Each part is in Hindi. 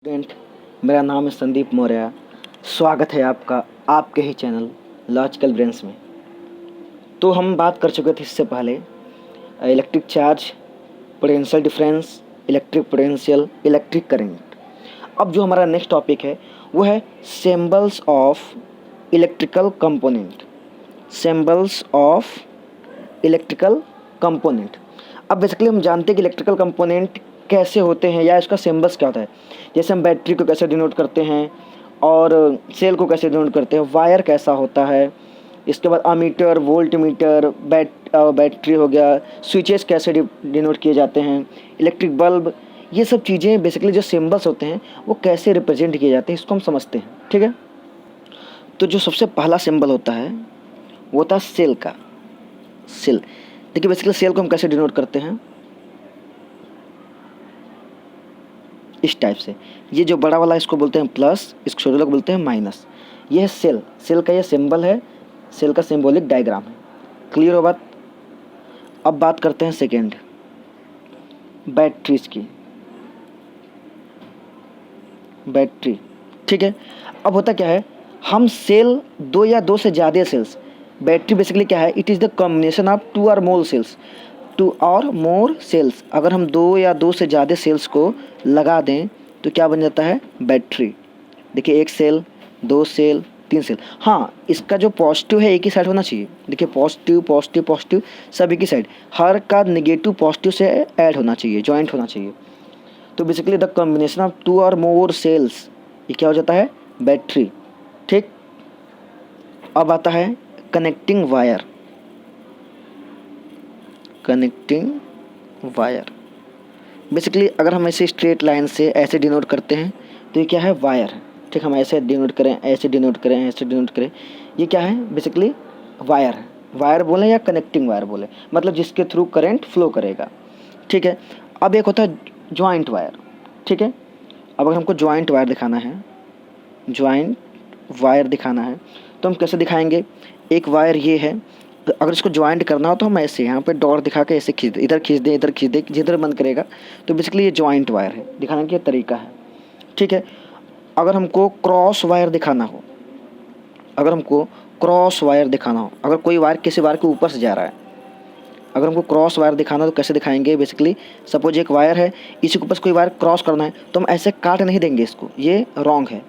स्टूडेंट, मेरा नाम है संदीप मौर्य। स्वागत है आपका आपके ही चैनल लॉजिकल ब्रेन्स में। तो हम बात कर चुके थे इससे पहले electric charge, potential difference, electric potential, electric current. अब जो हमारा नेक्स्ट टॉपिक है वो है symbols of electrical component. Symbols of electrical component. अब बेसिकली हम जानते हैं कि इलेक्ट्रिकल कंपोनेंट कैसे होते हैं या इसका सिंबल्स क्या होता है। जैसे हम बैटरी को कैसे डिनोट करते हैं और सेल को कैसे डिनोट करते हैं, वायर कैसा होता है, इसके बाद अमीटर, वोल्ट मीटर, बैटरी हो गया, स्विचेस कैसे डिनोट किए जाते हैं, इलेक्ट्रिक बल्ब, ये सब चीज़ें बेसिकली जो सिंबल्स होते हैं वो कैसे रिप्रेजेंट किए जाते हैं इसको हम समझते हैं। ठीक है, तो जो सबसे पहला सिंबल होता है वो होता है सेल का। सेल, देखिए बेसिकली सेल को हम कैसे डिनोट करते हैं, इस टाइप से। ये जो बड़ा वाला इसको बोलते हैं प्लस, इसको छोटे लोग बोलते हैं माइनस। ये है सेल। सेल का ये सिंबल है, सेल का सिंबॉलिक डायग्राम है। क्लियर हो बात। अब बात करते हैं सेकेंड, बैटरीज की। बैटरी, ठीक है। अब होता क्या है, हम सेल दो या दो से ज़्यादा सेल्स, बैटरी बेसिकली क्या है, it is the combination of two or more sales. To or more sales, अगर हम दो या दो से ज़्यादा सेल्स को लगा दें तो क्या बन जाता है, बैटरी। देखिए, एक सेल, दो सेल, तीन सेल। हाँ, इसका जो पॉजिटिव है एक ही साइड होना चाहिए। देखिए, पॉजिटिव पॉजिटिव पॉजिटिव सब एक ही साइड, हर का नेगेटिव पॉजिटिव से ऐड होना चाहिए, जॉइंट होना चाहिए। तो basically the combination of two or more sales, ये क्या हो जाता है, बैटरी। ठीक। अब आता है connecting wire. Connecting wire, basically अगर हम ऐसे स्ट्रेट लाइन से ऐसे डिनोट करते हैं तो ये क्या है, वायर है। ठीक, हम ऐसे डिनोट करें, ऐसे डिनोट करें, ऐसे डिनोट करें, ये क्या है, बेसिकली वायर है। वायर बोले या कनेक्टिंग वायर बोले, मतलब जिसके थ्रू करंट फ्लो करेगा। ठीक है। अब एक होता है जॉइंट वायर। ठीक है। अब अगर हमको जॉइंट वायर दिखाना है, जॉइंट वायर दिखाना है तो हम कैसे दिखाएंगे। एक वायर ये है, तो अगर इसको ज्वाइंट करना हो तो हम ऐसे यहाँ पे डॉट दिखा के ऐसे खींच दे, इधर खींच दे, इधर खींच दे, जिधर मन करेगा। तो बेसिकली ये जॉइंट वायर है, दिखाने का तरीका है। ठीक है। अगर हमको क्रॉस वायर दिखाना हो, अगर हमको क्रॉस वायर दिखाना हो, अगर कोई वायर किसी वायर के ऊपर से जा रहा है, अगर हमको क्रॉस वायर दिखाना हो तो कैसे दिखाएंगे। बेसिकली सपोज एक वायर है, इसी के ऊपर से कोई वायर क्रॉस करना है तो हम ऐसे काट नहीं देंगे इसको, ये रॉन्ग है।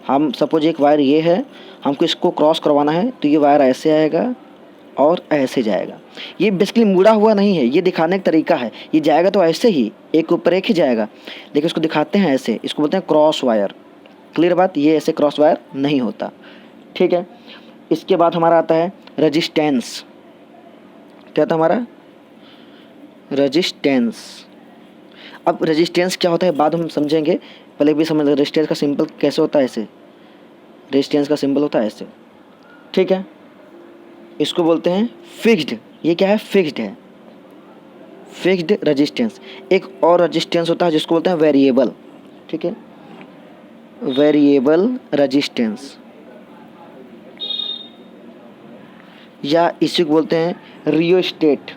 हम सपोज एक वायर ये है, हमको इसको क्रॉस करवाना है तो ये वायर ऐसे आएगा और ऐसे जाएगा। ये बेसिकली मुड़ा हुआ नहीं है, ये दिखाने का तरीका है। ये जाएगा तो ऐसे ही, एक ऊपर एक ही जाएगा, लेकिन इसको दिखाते हैं ऐसे, इसको बोलते हैं क्रॉस वायर। क्लियर बात, ये ऐसे क्रॉस वायर नहीं होता। ठीक है। इसके बाद हमारा आता है रजिस्टेंस। क्या था हमारा, रजिस्टेंस। अब रजिस्टेंस क्या होता है बाद हम समझेंगे, पहले भी समझ। रजिस्टेंस का सिंबल कैसे होता है, ऐसे। रजिस्टेंस का सिंबल होता है ऐसे। ठीक है। इसको बोलते हैं फिक्स्ड। ये क्या है, फिक्स्ड है, फिक्स्ड रजिस्टेंस। एक और रजिस्टेंस होता है जिसको बोलते हैं वेरिएबल। ठीक है, वेरिएबल रजिस्टेंस, या इसी को बोलते हैं रियोस्टेट।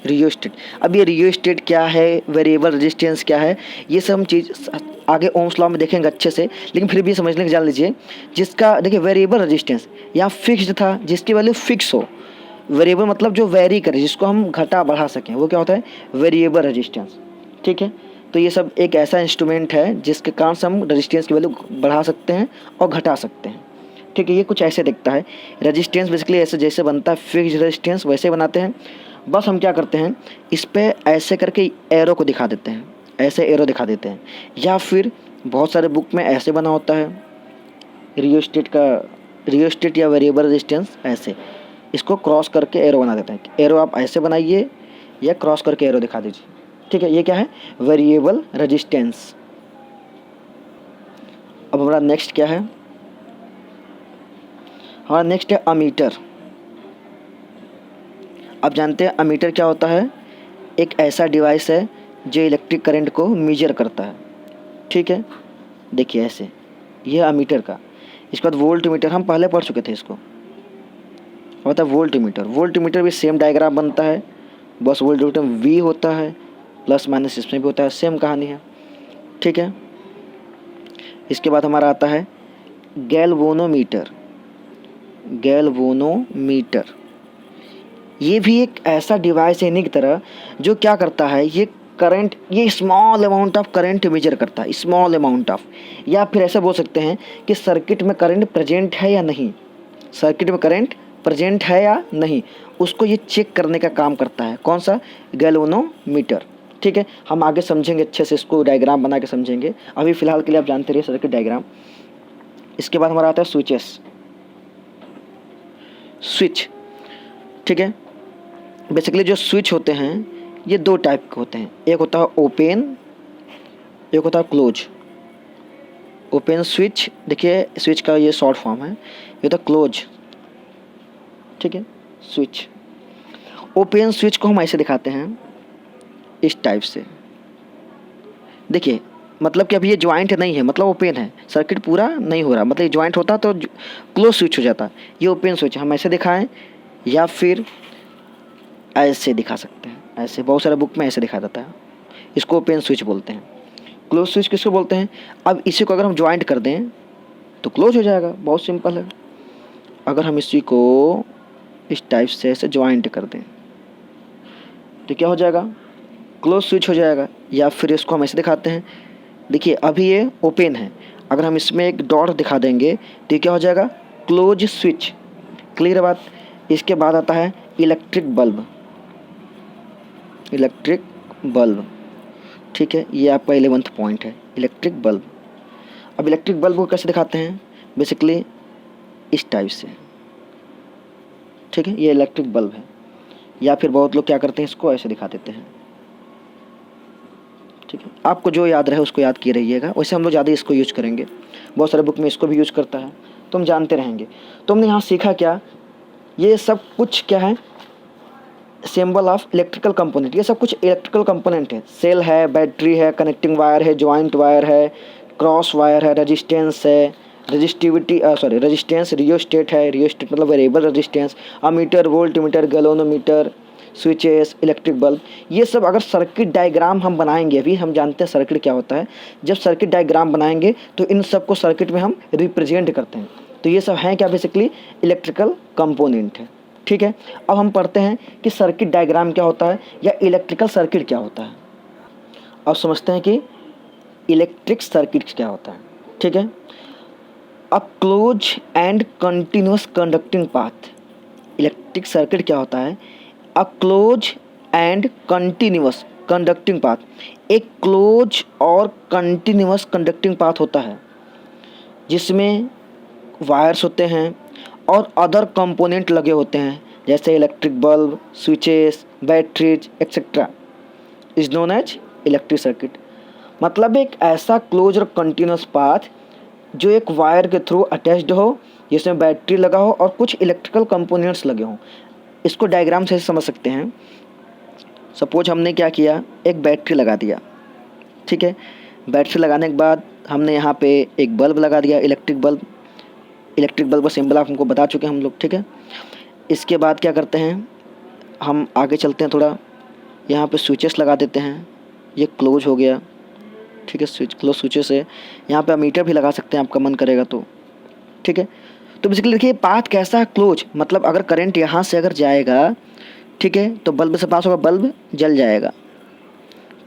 रियोस्टेट। अब ये रियोस्टेट क्या है, वेरिएबल रेजिस्टेंस क्या है, ये सब हम चीज़ आगे ओम्स लॉ में देखेंगे अच्छे से, लेकिन फिर भी समझने की जान लीजिए। जिसका देखिए वेरिएबल रेजिस्टेंस यहाँ फिक्स्ड था, जिसकी वैल्यू फिक्स हो। वेरिएबल मतलब जो वेरी करे, जिसको हम घटा बढ़ा सकें, वो क्या होता है, वेरिएबल रेजिस्टेंस। ठीक है। तो ये सब एक ऐसा इंस्ट्रूमेंट है जिसके कारण से हम रेजिस्टेंस की वैल्यू बढ़ा सकते हैं और घटा सकते हैं। ठीक है। ये कुछ ऐसे दिखता है रेजिस्टेंस, बेसिकली ऐसे जैसे बनता है फिक्स्ड रेजिस्टेंस वैसे बनाते हैं। बस हम क्या करते हैं, इस पर ऐसे करके एरो को दिखा देते हैं, ऐसे एरो दिखा देते हैं, या फिर बहुत सारे बुक में ऐसे बना होता है रियोस्टेट का, रियोस्टेट या वेरिएबल रेजिस्टेंस ऐसे, इसको क्रॉस करके एरो बना देते हैं। एरो आप ऐसे बनाइए या क्रॉस करके एरो दिखा दीजिए। ठीक है, ये क्या है, वेरिएबल रेजिस्टेंस। अब हमारा नेक्स्ट क्या है, हमारा नेक्स्ट है अमीटर। अब जानते हैं अमीटर क्या होता है, एक ऐसा डिवाइस है जो इलेक्ट्रिक करंट को मेजर करता है। ठीक है, देखिए ऐसे, ये अमीटर का। इसके बाद वोल्ट मीटर, हम पहले पढ़ चुके थे इसको, होता है वोल्ट मीटर। वोल्ट मीटर भी सेम डायग्राम बनता है, बस वोल्ट मीटर वी होता है प्लस माइनस इसमें भी होता है, सेम कहानी है। ठीक है, इसके बाद हमारा आता है गैल्वेनोमीटर। गैल्वेनोमीटर ये भी एक ऐसा डिवाइस है इन्हीं की तरह जो क्या करता है, ये करंट, ये small amount of current measure करता है, स्मॉल अमाउंट ऑफ, या फिर ऐसा बोल सकते हैं कि सर्किट में करंट प्रेजेंट है या नहीं, सर्किट में करंट प्रेजेंट है या नहीं, उसको ये चेक करने का काम करता है। कौन सा? गैल्वेनोमीटर। ठीक है, हम आगे समझेंगे अच्छे से, इसको डायग्राम बना के समझेंगे। अभी फ़िलहाल के लिए आप जानते रहिए सर्किट डायग्राम। इसके बाद हमारा आता है स्विचेस, स्विच। ठीक है, बेसिकली जो स्विच होते हैं ये दो टाइप के होते हैं, एक होता है ओपन, एक होता है क्लोज। ओपन स्विच, देखिए स्विच का ये शॉर्ट फॉर्म है, ये होता है क्लोज। ठीक है, स्विच। ओपन स्विच को हम ऐसे दिखाते हैं इस टाइप से। देखिए मतलब कि अभी ये ज्वाइंट नहीं है, मतलब ओपन है, सर्किट पूरा नहीं हो रहा, मतलब ये ज्वाइंट होता तो क्लोज स्विच हो जाता। ये ओपन स्विच हम ऐसे दिखाएं या फिर ऐसे दिखा सकते हैं, ऐसे बहुत सारे बुक में ऐसे दिखा जाता है, इसको ओपन स्विच बोलते हैं। क्लोज स्विच किसको बोलते हैं? अब इसी को अगर हम ज्वाइंट कर दें तो क्लोज हो जाएगा, बहुत सिंपल है। अगर हम इसी को इस टाइप से ऐसे ज्वाइंट कर दें तो क्या हो जाएगा? क्लोज स्विच हो जाएगा। या फिर इसको हम ऐसे दिखाते हैं, देखिए अभी ये ओपन है, अगर हम इसमें एक डॉट दिखा देंगे तो ये क्या हो जाएगा? Close switch. क्लियर बात? इसके बाद आता है इलेक्ट्रिक बल्ब। इलेक्ट्रिक बल्ब, ठीक है, ये आपका 11th पॉइंट है, इलेक्ट्रिक बल्ब। अब इलेक्ट्रिक बल्ब को कैसे दिखाते हैं? बेसिकली इस टाइप से। ठीक है, ये इलेक्ट्रिक बल्ब है। या फिर बहुत लोग क्या करते हैं, इसको ऐसे दिखा देते हैं। ठीक है, आपको जो याद रहे उसको याद किए रहिएगा, वैसे हम लोग ज़्यादा इसको यूज करेंगे, बहुत सारे बुक में इसको भी यूज करता है, तो हम जानते रहेंगे। तो हमने यहाँ सीखा क्या, ये सब कुछ क्या है? Symbol of electrical component. ये सब कुछ इलेक्ट्रिकल कंपोनेंट है, सेल है, बैटरी है, कनेक्टिंग वायर है, जॉइंट वायर है, क्रॉस वायर है, रेजिस्टेंस है, रेजिस्टेंस, रियोस्टेट है, रियोस्टेट मतलब variable resistance, ammeter, volt meter, galvanometer, switches, electric bulb. ये सब अगर सर्किट डायग्राम हम बनाएंगे, अभी हम जानते हैं सर्किट क्या होता है, जब सर्किट डायग्राम बनाएंगे तो इन सब को सर्किट में हम रिप्रेजेंट करते हैं। तो ये सब हैं क्या? बेसिकली इलेक्ट्रिकल कंपोनेंट है। ठीक है, अब हम पढ़ते हैं कि सर्किट डायग्राम क्या होता है या इलेक्ट्रिकल सर्किट क्या होता है। अब समझते हैं कि इलेक्ट्रिक सर्किट क्या होता है। ठीक है, अब close and continuous conducting path. Electric circuit क्या होता है? A close and continuous conducting path. एक क्लोज और कंटिन्यूस कंडक्टिंग पाथ होता है जिसमें वायर्स होते हैं और अदर कंपोनेंट लगे होते हैं, जैसे electric bulb, switches, batteries etcetera, is known as electric circuit. मतलब एक ऐसा क्लोज और कंटिन्यूस पाथ जो एक वायर के थ्रू अटैच्ड हो, जिसमें बैटरी लगा हो और कुछ इलेक्ट्रिकल कंपोनेंट्स लगे हों। इसको डायग्राम से समझ सकते हैं। सपोज हमने क्या किया, एक बैटरी लगा दिया। ठीक है, बैटरी लगाने के बाद हमने यहाँ पे एक बल्ब लगा दिया, इलेक्ट्रिक बल्ब। इलेक्ट्रिक बल्ब का सिंबल आप हमको बता चुके हैं हम लोग। ठीक है, इसके बाद क्या करते हैं, हम आगे चलते हैं थोड़ा, यहाँ पे स्विचेस लगा देते हैं, ये क्लोज हो गया। ठीक है, स्विच क्लोज स्विचेस है। यहाँ पे मीटर भी लगा सकते हैं आपका मन करेगा तो। ठीक है, तो बेसिकली देखिए पाथ कैसा है, क्लोज, मतलब अगर करंट यहाँ से अगर जाएगा, ठीक है, तो बल्ब से पास होगा, बल्ब जल जाएगा।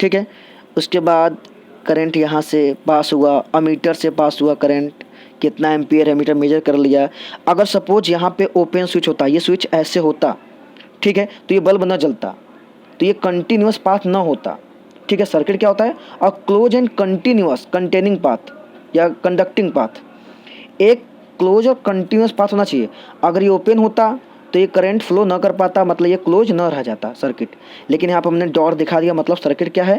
ठीक है, उसके बाद करंट यहाँ से पास हुआ, अमीटर से पास हुआ करंट, कितना एम्पियर है मीटर मेजर कर लिया। अगर सपोज यहाँ पे ओपन स्विच होता, ये स्विच ऐसे होता, ठीक है, तो ये बल्ब ना जलता, तो ये कंटिन्यूस पाथ ना होता। ठीक है, सर्किट क्या होता है? A close and continuous containing path या कंडक्टिंग पाथ। एक क्लोज और कंटिन्यूस पाथ होना चाहिए। अगर ये ओपन होता तो ये करंट फ्लो ना कर पाता, मतलब ये क्लोज ना रह जाता सर्किट। लेकिन यहाँ पर हमने डॉट दिखा दिया, मतलब सर्किट क्या है?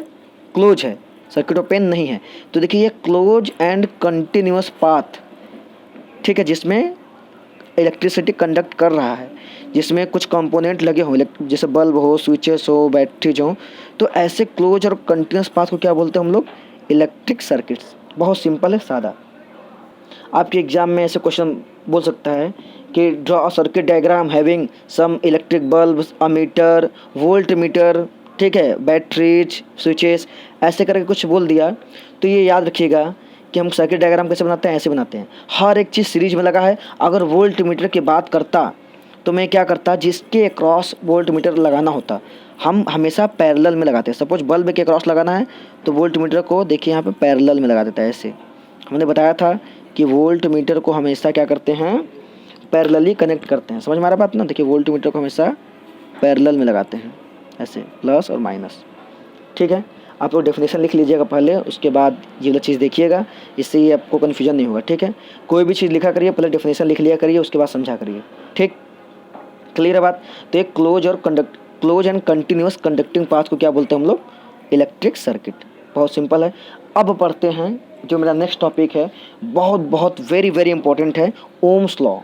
क्लोज है, सर्किट ओपन नहीं है। तो देखिए ये क्लोज एंड कंटिन्यूस पाथ, ठीक है, जिसमें इलेक्ट्रिसिटी कंडक्ट कर रहा है, जिसमें कुछ कंपोनेंट लगे हों, जैसे बल्ब हो, स्विचेस हो, बैटरीज हो, तो ऐसे क्लोज और कंटिन्यूस पाथ को क्या बोलते हैं हम लोग? Electric circuits. बहुत सिंपल है, सादा। आपके एग्जाम में ऐसे क्वेश्चन बोल सकता है कि draw a circuit diagram having some electric bulbs, a meter, voltmeter, ठीक है, बैटरीज, स्विचेस, ऐसे करके कुछ बोल दिया तो ये याद रखिएगा कि हम सर्किट डायग्राम कैसे बनाते हैं, ऐसे बनाते हैं। हर एक चीज़ सीरीज में लगा है। अगर वोल्ट मीटर की बात करता तो मैं क्या करता, जिसके अक्रॉस वोल्ट मीटर लगाना होता हम हमेशा पैरेलल में लगाते हैं। सपोज बल्ब के अक्रॉस लगाना है तो वोल्ट मीटर को देखिए यहाँ पे पैरेलल में लगा देता है। ऐसे हमने बताया था कि वोल्ट मीटर को हमेशा क्या करते हैं, पैरेलली कनेक्ट करते हैं। समझ में आ रहा बात ना? देखिए वोल्ट मीटर को हमेशा पैरेलल में लगाते हैं, ऐसे प्लस और माइनस। ठीक है, आप लोग डेफिनेशन लिख लीजिएगा पहले, उसके बाद ये वाला चीज़ देखिएगा, इससे ये आपको कन्फ्यूजन नहीं होगा। ठीक है, कोई भी चीज़ लिखा करिए पहले डेफिनेशन लिख लिया करिए, उसके बाद समझा करिए। ठीक, क्लियर है बात? तो एक close and continuous conducting path को क्या बोलते हैं हम लोग? Electric circuit. बहुत सिंपल है। अब पढ़ते हैं जो मेरा नेक्स्ट टॉपिक है, बहुत बहुत वेरी वेरी इंपॉर्टेंट है, ओम्स लॉ।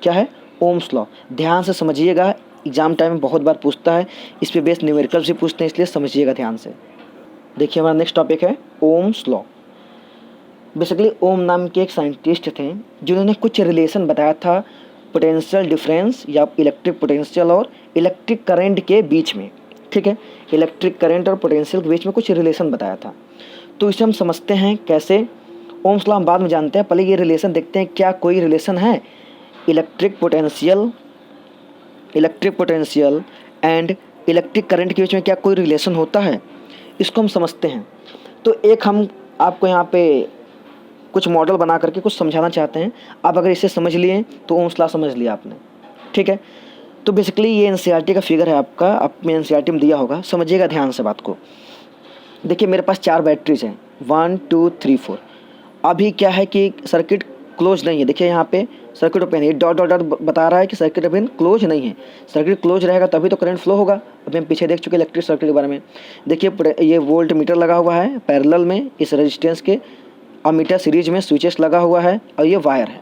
क्या है? Ohm's law. ध्यान से समझिएगा, एग्जाम टाइम में बहुत बार पूछता है, इस पे बेस्ड न्यूमेरिकल्स भी पूछते हैं, इसलिए समझिएगा ध्यान से। देखिए हमारा नेक्स्ट टॉपिक है ओम्स लॉ। बेसिकली ओम नाम के एक साइंटिस्ट थे जिन्होंने कुछ रिलेशन बताया था पोटेंशियल डिफरेंस या इलेक्ट्रिक पोटेंशियल और इलेक्ट्रिक करंट के बीच में। ठीक है, इलेक्ट्रिक करंट और पोटेंशियल के बीच में कुछ रिलेशन बताया था। तो इसे हम समझते हैं कैसे। ओम्स लॉ हम बाद में जानते हैं, पहले ये रिलेशन देखते हैं क्या कोई रिलेशन है electric potential and electric current के बीच में, क्या कोई रिलेशन होता है, इसको हम समझते हैं। तो एक हम आपको यहाँ पे कुछ मॉडल बना करके कुछ समझाना चाहते हैं। आप अगर इसे समझ लिए तो ओम्स लॉ समझ लिया आपने। ठीक है, तो बेसिकली ये एनसीईआरटी का फिगर है आपका, आपने एनसीईआरटी में दिया होगा, समझिएगा ध्यान से बात को। देखिए मेरे पास 4 बैटरीज हैं, 1 2 3 4। अभी क्या है कि सर्किट क्लोज नहीं है। देखिए यहाँ पे सर्किट ओपन है, डॉट डॉट डॉट बता रहा है कि सर्किट अभी क्लोज नहीं है। सर्किट क्लोज रहेगा तभी तो करंट फ्लो होगा। अभी हम पीछे देख चुके इलेक्ट्रिक सर्किट के बारे में। देखिए ये वोल्ट मीटर लगा हुआ है पैरेलल में इस रेजिस्टेंस के, अमीटर सीरीज में, स्विचेस लगा हुआ है और ये वायर है।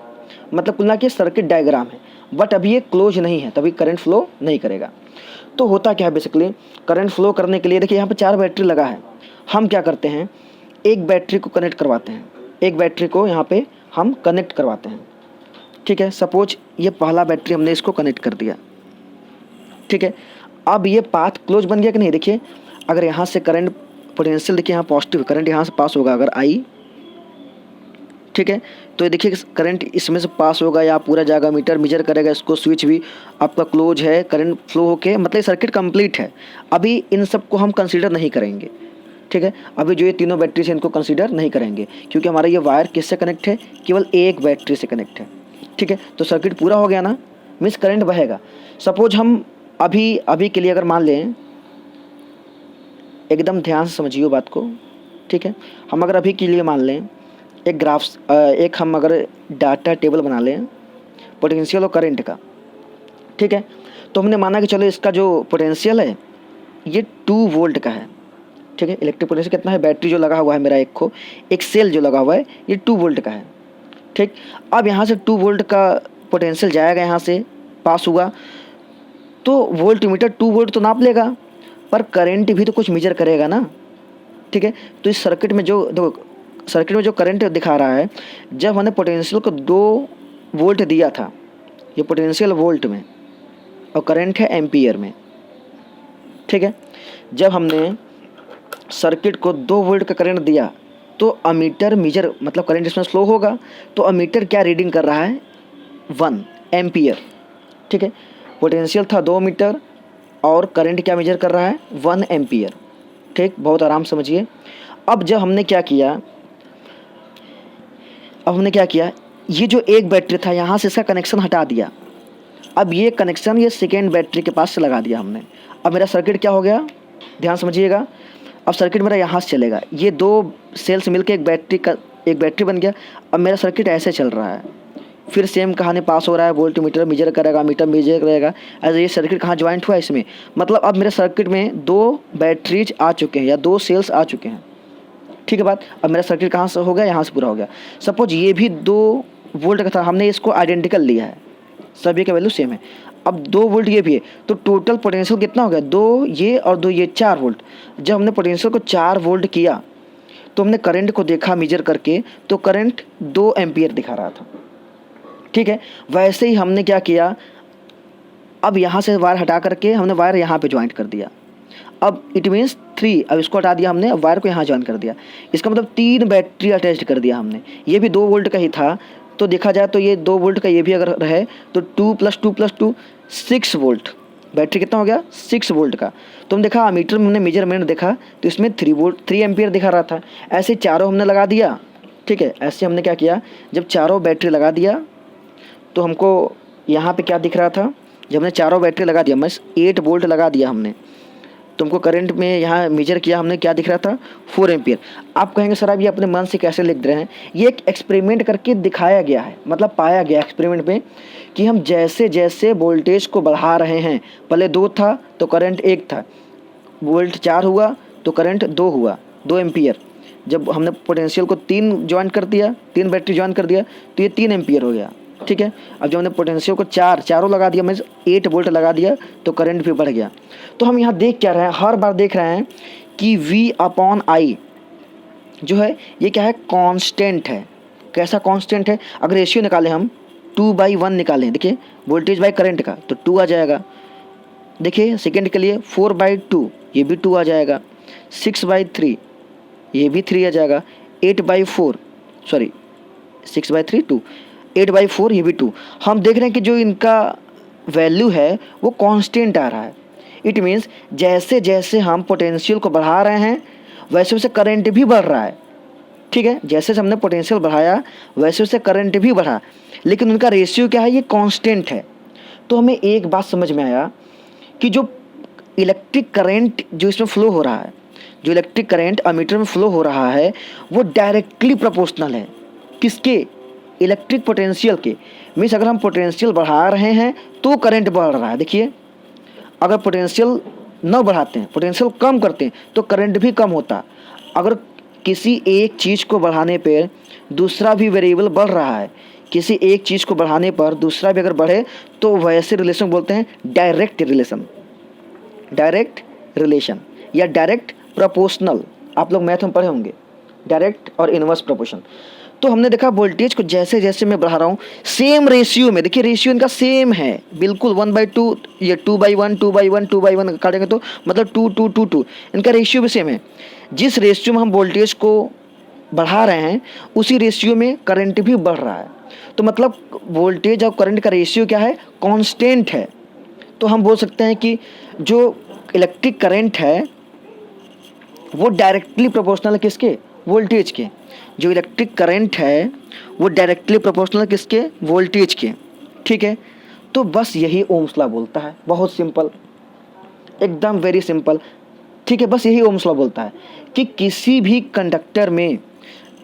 मतलब कुल मिला के सर्किट डायग्राम है, बट अभी ये क्लोज नहीं है, तभी करंट फ्लो नहीं करेगा। तो होता क्या है बेसिकली, करंट फ्लो करने के लिए देखिए यहाँ पे 4 बैटरी लगा है। हम क्या करते हैं, एक बैटरी को कनेक्ट करवाते हैं, एक बैटरी को यहाँ पे हम कनेक्ट करवाते हैं। ठीक है, सपोज ये पहला बैटरी हमने इसको कनेक्ट कर दिया। ठीक है, अब ये पाथ क्लोज बन गया कि नहीं? देखिए अगर यहाँ से करंट पोटेंशियल देखिए यहाँ पॉजिटिव करंट यहाँ से पास होगा अगर आई, ठीक है, तो ये देखिए करंट इसमें से पास होगा या पूरा जाएगा, मीटर मेजर करेगा इसको, स्विच भी आपका क्लोज है, करंट फ्लो होके मतलब सर्किट कंप्लीट है। अभी इन सब को हम कंसीडर नहीं करेंगे। ठीक है, अभी जो ये तीनों बैटरी से इनको कंसीडर नहीं करेंगे क्योंकि हमारा ये वायर किससे कनेक्ट है, केवल एक बैटरी से कनेक्ट है। ठीक है, तो सर्किट पूरा हो गया ना, मीन्स करंट बहेगा। सपोज हम अभी के लिए अगर मान लें, एकदम ध्यान से समझिए बात को। ठीक है, हम अगर अभी के लिए मान लें एक हम अगर डाटा टेबल बना लें पोटेंशियल और करंट का। ठीक है, तो हमने माना कि चलो इसका जो पोटेंशियल है ये 2 वोल्ट का है। ठीक है, इलेक्ट्रिक पोटेंशियल कितना है, बैटरी जो लगा हुआ है मेरा एक सेल जो लगा हुआ है ये 2 वोल्ट का है। ठीक, अब यहाँ से 2 वोल्ट का पोटेंशियल जाएगा, यहाँ से पास हुआ तो वोल्ट मीटर 2 वोल्ट तो नाप लेगा, पर करंट भी तो कुछ मेजर करेगा ना। ठीक है, तो इस सर्किट में जो करंट दिखा रहा है, जब हमने पोटेंशियल को 2 वोल्ट दिया था, ये पोटेंशियल वोल्ट में और करंट है एम्पियर में। ठीक है, जब हमने सर्किट को 2 वोल्ट का करंट दिया तो अमीटर मेजर मतलब करंट इसमें फ्लो होगा, तो अमीटर क्या रीडिंग कर रहा है, 1 एम्पियर। ठीक है, पोटेंशियल था 2 मीटर और करंट क्या मेजर कर रहा है, 1 एम्पियर। ठीक, बहुत आराम समझिए। अब जब हमने क्या किया, ये जो एक बैटरी था यहाँ से इसका कनेक्शन हटा दिया। अब ये कनेक्शन ये सेकेंड बैटरी के पास से लगा दिया हमने। अब मेरा सर्किट क्या हो गया, ध्यान समझिएगा। अब सर्किट मेरा यहाँ से चलेगा, ये 2 सेल्स मिलकर एक बैटरी बन गया। अब मेरा सर्किट ऐसे चल रहा है, फिर सेम कहानी पास हो रहा है, वोल्ट मीटर मेजर करेगा, मीटर मेजर करेगा। ऐसे ये सर्किट कहाँ ज्वाइंट हुआ है इसमें, मतलब अब मेरे सर्किट में 2 बैटरीज आ चुके हैं या 2 सेल्स आ चुके हैं। ठीक है बात, अब मेरा सर्किट कहाँ से हो गया, यहाँ से पूरा हो गया। सपोज ये भी 2 वोल्ट का था, हमने इसको आइडेंटिकल लिया है, सभी का वैल्यू सेम है। अब 2 वोल्ट ये भी है, तो टोटल पोटेंशियल कितना हो गया, 2 ये और 2 ये 4 वोल्ट। जब हमने पोटेंशियल को 4 वोल्ट किया तो हमने करंट को देखा मेजर करके, तो करंट 2 एम्पियर दिखा रहा था। ठीक है, वैसे ही हमने क्या किया, अब यहाँ से वायर हटा करके हमने वायर यहाँ पे ज्वाइंट कर दिया। अब इट मीन्स 3, अब इसको हटा दिया हमने, अब वायर को यहाँ जॉइन कर दिया, इसका मतलब 3 बैटरी अटैच कर दिया हमने। ये भी 2 वोल्ट का ही था, तो देखा जाए तो ये 2 वोल्ट का ये भी अगर रहे तो 2 + 2 + 2 6 वोल्ट। बैटरी कितना हो गया? 6 वोल्ट का। तो हम देखा मीटर में हमने मेजरमेंट देखा तो इसमें 3 एम्पियर दिखा रहा था। ऐसे चारों हमने लगा दिया, ठीक है। ऐसे हमने क्या किया, जब चारों बैटरी लगा दिया तो हमको यहाँ पे क्या दिख रहा था, जब हमने चारों बैटरी लगा दिया मीन्स 8 वोल्ट लगा दिया हमने, तो हमको करंट में यहाँ मेजर किया हमने, क्या दिख रहा था? 4 एम्पियर। आप कहेंगे सर आप ये अपने मन से कैसे लिख रहे हैं? ये एक एक्सपेरिमेंट करके दिखाया गया है, मतलब पाया गया एक्सपेरिमेंट में कि हम जैसे जैसे वोल्टेज को बढ़ा रहे हैं, पहले 2 था तो करंट 1 था, वोल्ट 4 हुआ तो करंट 2 हुआ, 2 एम्पियर। जब हमने पोटेंशियल को 3 ज्वाइन कर दिया, 3 बैटरी ज्वाइन कर दिया तो ये 3 एम्पियर हो गया, ठीक है। अब जब हमने पोटेंशियल को चारों लगा दिया मीन्स 8 वोल्ट लगा दिया तो करंट भी बढ़ गया। तो हम यहाँ देख क्या रहे हैं, हर बार देख रहे हैं कि V/I जो है ये क्या है? कांस्टेंट है। कैसा कांस्टेंट है? अगर रेशियो निकालें हम 2/1 निकालें, देखिए वोल्टेज बाय करंट का, तो 2 आ जाएगा। देखिए सेकेंड के लिए 4/2 ये भी 2 आ जाएगा, 6/3 ये भी 3 आ जाएगा, 8/4 सॉरी 6/3 2, 8/4 ये भी 2। हम देख रहे हैं कि जो इनका वैल्यू है वो कांस्टेंट आ रहा है। इट मीन्स जैसे जैसे हम पोटेंशियल को बढ़ा रहे हैं वैसे वैसे करंट भी बढ़ रहा है, ठीक है। जैसे हमने पोटेंशियल बढ़ाया वैसे वैसे करंट भी बढ़ा, लेकिन उनका रेशियो क्या है? ये कांस्टेंट है। तो हमें एक बात समझ में आया कि जो इलेक्ट्रिक करंट जो इसमें फ्लो हो रहा है, जो इलेक्ट्रिक करंट अमीटर में फ्लो हो रहा है वो डायरेक्टली प्रोपोर्शनल है। किसके? इलेक्ट्रिक पोटेंशियल के। मीन्स अगर हम पोटेंशियल बढ़ा रहे हैं तो करंट बढ़ रहा है। देखिए अगर पोटेंशियल न बढ़ाते हैं, पोटेंशियल कम करते हैं तो करंट भी कम होता। अगर किसी एक चीज़ को बढ़ाने पर दूसरा भी वेरिएबल बढ़ रहा है, किसी एक चीज़ को बढ़ाने पर दूसरा भी अगर बढ़े तो वैसे रिलेशन बोलते हैं डायरेक्ट रिलेशन, डायरेक्ट रिलेशन या डायरेक्ट प्रोपोर्शनल। आप लोग मैथ में पढ़े होंगे डायरेक्ट और इनवर्स प्रोपोर्शन। तो हमने देखा वोल्टेज को जैसे जैसे मैं बढ़ा रहा हूँ सेम रेशियो में, देखिए रेशियो इनका सेम है बिल्कुल 1/2, ये 2/1 2/1 2/1 काटेंगे तो मतलब 2 2 2 2, इनका रेशियो भी सेम है। जिस रेशियो में हम वोल्टेज को बढ़ा रहे हैं उसी रेशियो में करंट भी बढ़ रहा है। तो मतलब वोल्टेज और करंट का रेशियो क्या है? कांस्टेंट है। तो हम बोल सकते हैं कि जो इलेक्ट्रिक करंट है वो डायरेक्टली प्रोपोर्शनल है किसके? वोल्टेज के। जो इलेक्ट्रिक करंट है वो डायरेक्टली प्रोपोर्शनल किसके? वोल्टेज के, ठीक है। तो बस यही ओम्स लॉ बोलता है, बहुत सिंपल, एकदम वेरी सिंपल, ठीक है। बस यही ओम्स लॉ बोलता है कि किसी भी कंडक्टर में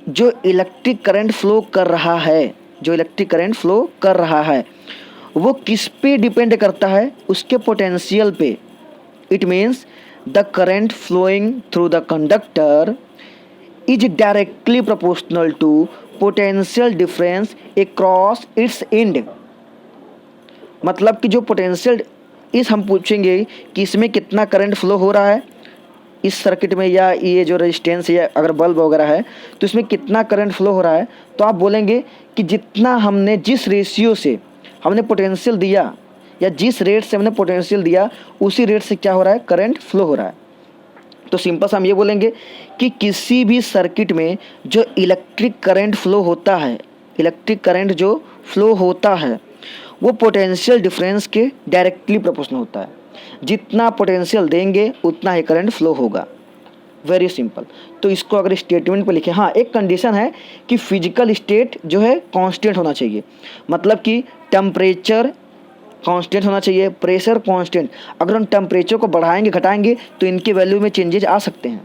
जो इलेक्ट्रिक करंट फ्लो कर रहा है, जो इलेक्ट्रिक करंट फ्लो कर रहा है वो किस पे डिपेंड करता है? उसके पोटेंशियल पे। It means the current flowing through the conductor is directly proportional to potential difference across its end। मतलब कि जो पोटेंशियल, इस हम पूछेंगे कि इसमें कितना करंट फ्लो हो रहा है इस सर्किट में, या ये जो रेजिस्टेंस या अगर बल्ब वगैरह है तो इसमें कितना करंट फ्लो हो रहा है, तो आप बोलेंगे कि जितना हमने जिस रेशियो से हमने पोटेंशियल दिया या जिस रेट से हमने पोटेंशियल दिया उसी रेट से क्या हो रहा है? करंट फ्लो हो रहा है। तो सिंपल सा हम ये बोलेंगे कि किसी भी सर्किट में जो इलेक्ट्रिक करंट फ्लो होता है, इलेक्ट्रिक करंट जो फ्लो होता है वो पोटेंशियल डिफरेंस के डायरेक्टली प्रोपोर्शनल होता है। जितना पोटेंशियल देंगे उतना ही करंट फ्लो होगा, वेरी सिंपल। तो इसको अगर स्टेटमेंट पे लिखें, हाँ एक कंडीशन है कि फिजिकल स्टेट जो है कांस्टेंट होना चाहिए, मतलब कि टेम्परेचर कांस्टेंट होना चाहिए, प्रेशर कांस्टेंट। अगर हम टेम्परेचर को बढ़ाएंगे घटाएंगे तो इनके वैल्यू में चेंजेस आ सकते हैं,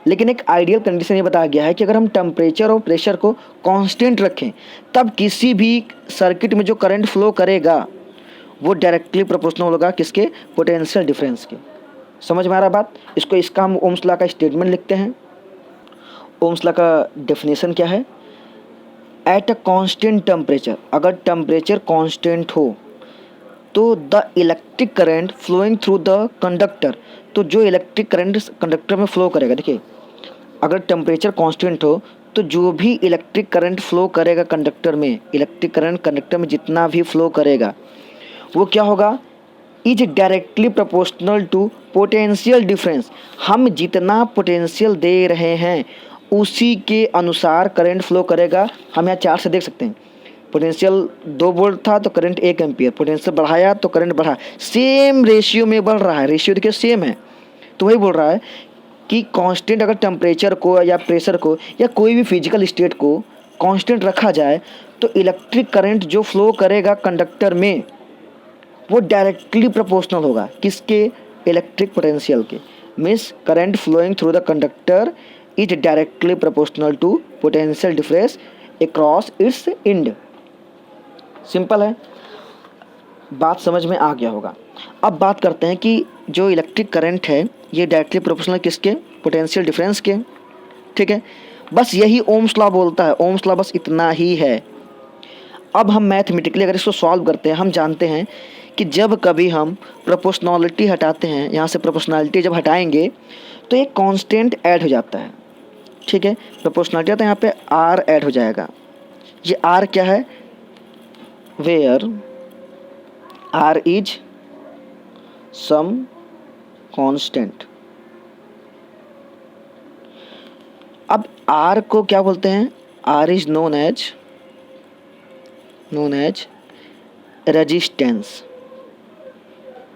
लेकिन एक आइडियल कंडीशन ये बताया गया है कि अगर हम टेम्परेचर और प्रेशर को कांस्टेंट रखें तब किसी भी सर्किट में जो करंट फ्लो करेगा वो डायरेक्टली प्रोपोर्शनल होगा किसके? पोटेंशियल डिफरेंस के। समझ में आ रहा बात? इसका हम ओम्स लॉ का स्टेटमेंट लिखते हैं। ओम्स लॉ का डेफिनेशन क्या है? एट अ कांस्टेंट टेम्परेचर, अगर टेम्परेचर कांस्टेंट हो तो the electric current flowing through the conductor, तो जो इलेक्ट्रिक करंट कंडक्टर में फ्लो करेगा, देखिए अगर टेम्परेचर कांस्टेंट हो तो जो भी इलेक्ट्रिक करंट फ्लो करेगा कंडक्टर में, इलेक्ट्रिक करंट कंडक्टर में जितना भी फ्लो करेगा वो क्या होगा? Is directly proportional to potential difference. हम जितना पोटेंशियल दे रहे हैं उसी के अनुसार करंट फ्लो करेगा। हम यहाँ चार्ट से देख सकते हैं, पोटेंशियल 2 वोल्ट था तो करंट 1 एम्पियर, पोटेंशियल बढ़ाया तो करंट बढ़ा, सेम रेशियो में बढ़ रहा है, रेशियो देखिए सेम है। तो वही बोल रहा है कि कांस्टेंट अगर टेम्परेचर को या प्रेशर को या कोई भी फिजिकल स्टेट को कांस्टेंट रखा जाए तो इलेक्ट्रिक करंट जो फ्लो करेगा कंडक्टर में वो डायरेक्टली प्रोपोर्शनल होगा किसके, इलेक्ट्रिक पोटेंशियल के। Means current flowing through the conductor is directly proportional to potential difference across its end. Simple है, बात समझ में आ गया होगा। अब बात करते हैं कि जो इलेक्ट्रिक करंट है ये डायरेक्टली प्रोपोर्शनल किसके, पोटेंशियल डिफरेंस के। ठीक है, बस यही ओम्स लॉ बोलता है, ओम्स लॉ बस इतना ही है। अब हम मैथमेटिकली अगर इसको सॉल्व करते हैं, हम जानते हैं कि जब कभी हम प्रोपोर्शनलिटी हटाते हैं, यहाँ से प्रोपोर्शनलिटी जब हटाएंगे तो एक कांस्टेंट ऐड हो जाता है। ठीक है, प्रोपोर्शनलिटी तो यहाँ पे आर ऐड हो जाएगा। ये आर क्या है, where R is some constant. अब आर को क्या बोलते हैं, R is known as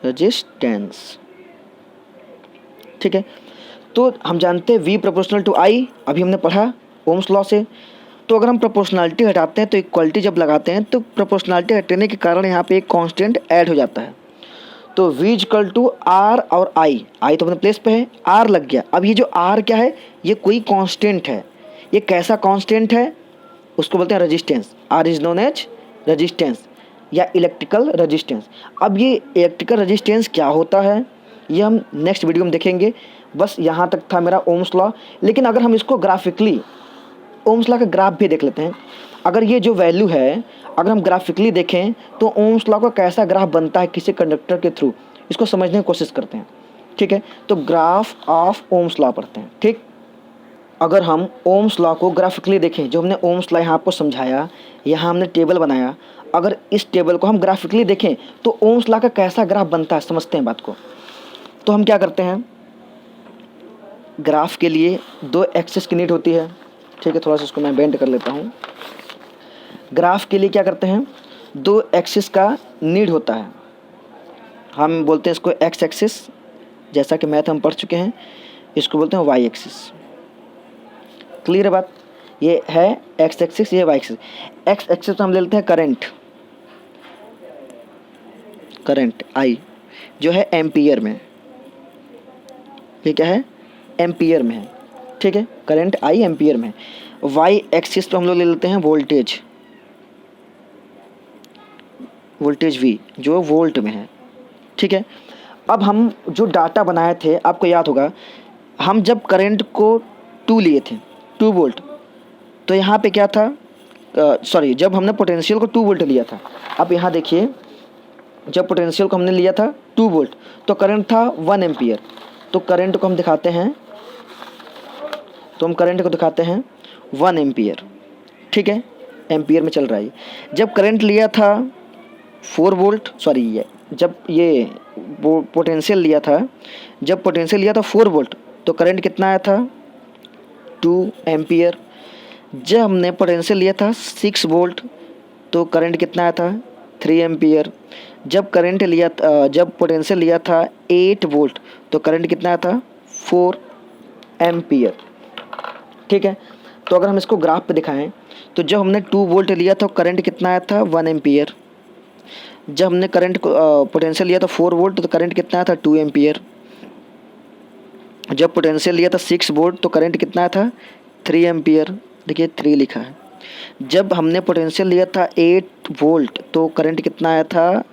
resistance. ठीक है, तो हम जानते हैं V प्रोपोर्शनल टू I, अभी हमने पढ़ा ओम्स लॉ से। तो अगर हम प्रोपोर्शनलिटी हटाते हैं तो इक्वलिटी जब लगाते हैं तो प्रोपोर्शनलिटी हटाने के कारण यहाँ पे एक कांस्टेंट ऐड हो जाता है। तो V इक्वल टू R और I तो अपने प्लेस पे है, R लग गया। अब ये जो R क्या है, ये कोई कांस्टेंट है। ये कैसा कांस्टेंट है, उसको बोलते हैं resistance. R is known as resistance या इलेक्ट्रिकल रेजिस्टेंस। अब ये इलेक्ट्रिकल रेजिस्टेंस क्या होता है ये हम नेक्स्ट वीडियो में देखेंगे। बस यहाँ तक था मेरा ओम्स लॉ। लेकिन अगर हम इसको ग्राफिकली, ओम्स लॉ का ग्राफ भी देख लेते हैं। अगर ये जो वैल्यू है अगर हम ग्राफिकली देखें तो ओम्स लॉ का कैसा ग्राफ बनता है किसी कंडक्टर के थ्रू, इसको समझने की कोशिश करते हैं। ठीक है, तो ग्राफ ऑफ ओम्स लॉ पढ़ते हैं। ठीक, अगर हम ओम्स लॉ को ग्राफिकली देखें, जो हमने ओम्स लॉ यहाँ आपको समझाया, यहाँ हमने टेबल बनाया, अगर इस टेबल को हम ग्राफिकली देखें तो ओम्स लॉ का कैसा ग्राफ बनता है, समझते हैं बात को। तो हम क्या करते हैं, ग्राफ के लिए 2 एक्सिस की नीड होती है। ठीक है, थोड़ा सा इसको मैं बेंड कर लेता हूँ। ग्राफ के लिए क्या करते हैं, 2 एक्सिस का नीड होता है। हम बोलते हैं इसको एक्स एक्सिस, जैसा कि मैथ हम पढ़ चुके हैं। इसको बोलते हैं वाई एक्सिस। क्लियर है बात, ये है एक्स एक्सिस, ये वाई एक्सिस। एक्स एक्सिस तो हम ले लेते हैं करंट आई जो है एम्पियर में, ये क्या है, एम्पियर में है। ठीक है, करंट आई एम्पियर में। वाई एक्सिस तो हम लोग ले लेते हैं वोल्टेज वी जो वोल्ट में है। ठीक है, अब हम जो डाटा बनाए थे आपको याद होगा, हम जब करंट को 2 लिए थे, 2 वोल्ट, तो यहाँ पे क्या था, जब हमने पोटेंशियल को 2 वोल्ट लिया था। अब यहाँ देखिए, जब पोटेंशियल को हमने लिया था 2 वोल्ट तो करंट था 1 एम्पियर। तो करंट को हम दिखाते हैं, तो हम करंट को दिखाते हैं 1 एम्पियर। ठीक है, एम्पियर में चल रहा है। जब करंट लिया था 4 वोल्ट, जब ये पोटेंशियल लिया था, जब पोटेंशियल लिया था 4 वोल्ट तो करंट कितना आया था, 2 एम्पियर। जब हमने पोटेंशियल लिया था 6 वोल्ट तो करंट कितना आया था, 3 एम्पियर। जब पोटेंशियल लिया था 8 वोल्ट तो करंट कितना आया था, 4 एम्पियर। ठीक है, तो अगर हम इसको ग्राफ पे दिखाएं तो जब हमने 2 वोल्ट लिया तो करंट कितना आया था, 1 एम्पियर। जब हमने पोटेंशियल लिया था 4 वोल्ट तो करंट कितना आया था, 2 एम्पियर। जब पोटेंशियल लिया था 6 वोल्ट तो करंट कितना आया था, 3 एम्पियर। देखिए 3 लिखा है। जब हमने पोटेंशियल लिया था 8 वोल्ट तो करंट कितना आया था,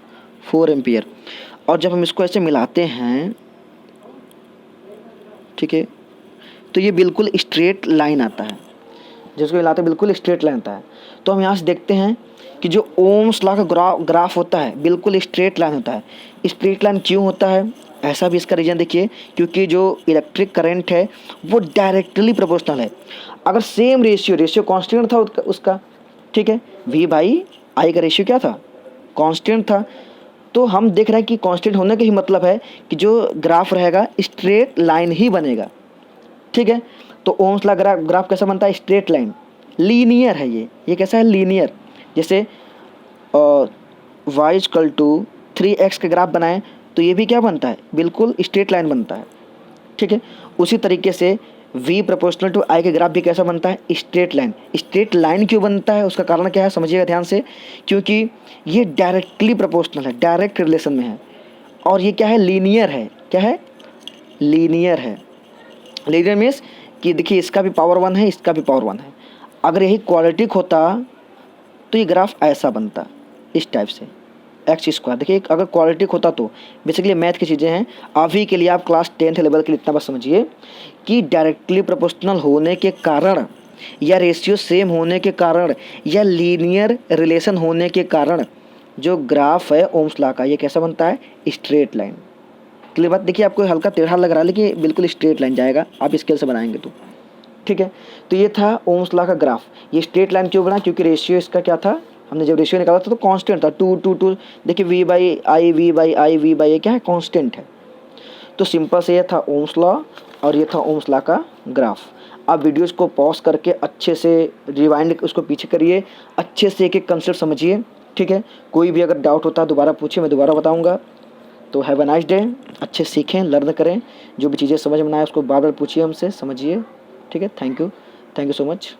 4 एम्पियर। और जब हम इसको ऐसे मिलाते हैं, ठीक है, तो ये बिल्कुल स्ट्रेट लाइन आता है। जिसको मिलाते हैं बिल्कुल स्ट्रेट लाइन आता है। तो हम यहाँ से देखते हैं कि जो ओम्स लॉ का ग्राफ होता है बिल्कुल स्ट्रेट लाइन होता है। स्ट्रेट लाइन क्यों होता है, ऐसा भी इसका रीज़न देखिए, क्योंकि जो इलेक्ट्रिक करंट है वो डायरेक्टली प्रोपोर्शनल है। अगर सेम रेशियो कांस्टेंट था उसका, ठीक है, V/I का रेशियो क्या था, कांस्टेंट था। तो हम देख रहे हैं कि कांस्टेंट होने का ही मतलब है कि जो ग्राफ रहेगा स्ट्रेट लाइन ही बनेगा, ठीक है। तो ओम्स लॉ ग्राफ कैसा बनता है, स्ट्रेट लाइन, लीनियर है ये कैसा है, लीनियर। जैसे y इक्वल टू 3x का ग्राफ बनाएं तो ये भी क्या बनता है, बिल्कुल स्ट्रेट लाइन बनता है, ठीक है। उसी तरीके से v प्रोपोर्शनल टू i का ग्राफ भी कैसा बनता है, स्ट्रेट लाइन। स्ट्रेट लाइन क्यों बनता है, उसका कारण क्या है समझिएगा ध्यान से, क्योंकि ये डायरेक्टली प्रोपोर्शनल है, डायरेक्ट रिलेशन में है, और ये क्या है, लीनियर है। क्या है, लीनियर है। लीनियर मीन्स कि देखिए इसका भी पावर 1 है, इसका भी पावर 1 है। अगर यही क्वाड्रेटिक होता तो ये ग्राफ ऐसा बनता, इस टाइप से, एक्स स्क्वायर। देखिए अगर क्वाड्रेटिक होता तो बेसिकली मैथ की चीज़ें हैं, अभी के लिए आप क्लास 10th लेवल के लिए इतना बस समझिए कि डायरेक्टली प्रोपोर्शनल होने के कारण, या रेशियो सेम होने के कारण, या लीनियर रिलेशन होने के कारण जो ग्राफ है ओम्स लॉ का, ये कैसा बनता है, स्ट्रेट लाइन। क्लियर बात। देखिए आपको हल्का टेढ़ा लग रहा है लेकिन बिल्कुल स्ट्रेट लाइन जाएगा आप स्केल से बनाएंगे तो, ठीक है। तो ये था ओम्स लॉ का ग्राफ। ये स्ट्रेट लाइन क्यों बना, क्योंकि रेशियो इसका क्या था, हमने जब रेशियो निकाला था तो कांस्टेंट था 2:2। देखिए v by I, V by I, V by, क्या है, कांस्टेंट है। तो सिंपल से ये था ओम्स लॉ और ये था ओम्स लॉ का ग्राफ। आप वीडियोस को पॉज करके अच्छे से रिवाइंड उसको पीछे करिए, अच्छे से एक एक कंसेप्ट समझिए, ठीक है। कोई भी अगर डाउट होता है दोबारा पूछिए, मैं दोबारा बताऊँगा। तो हैव अ नाइस डे। अच्छे सीखें, लर्न करें, जो भी चीज़ें समझ में ना आए उसको बार बार पूछिए हमसे, समझिए, ठीक है। Thank you so much.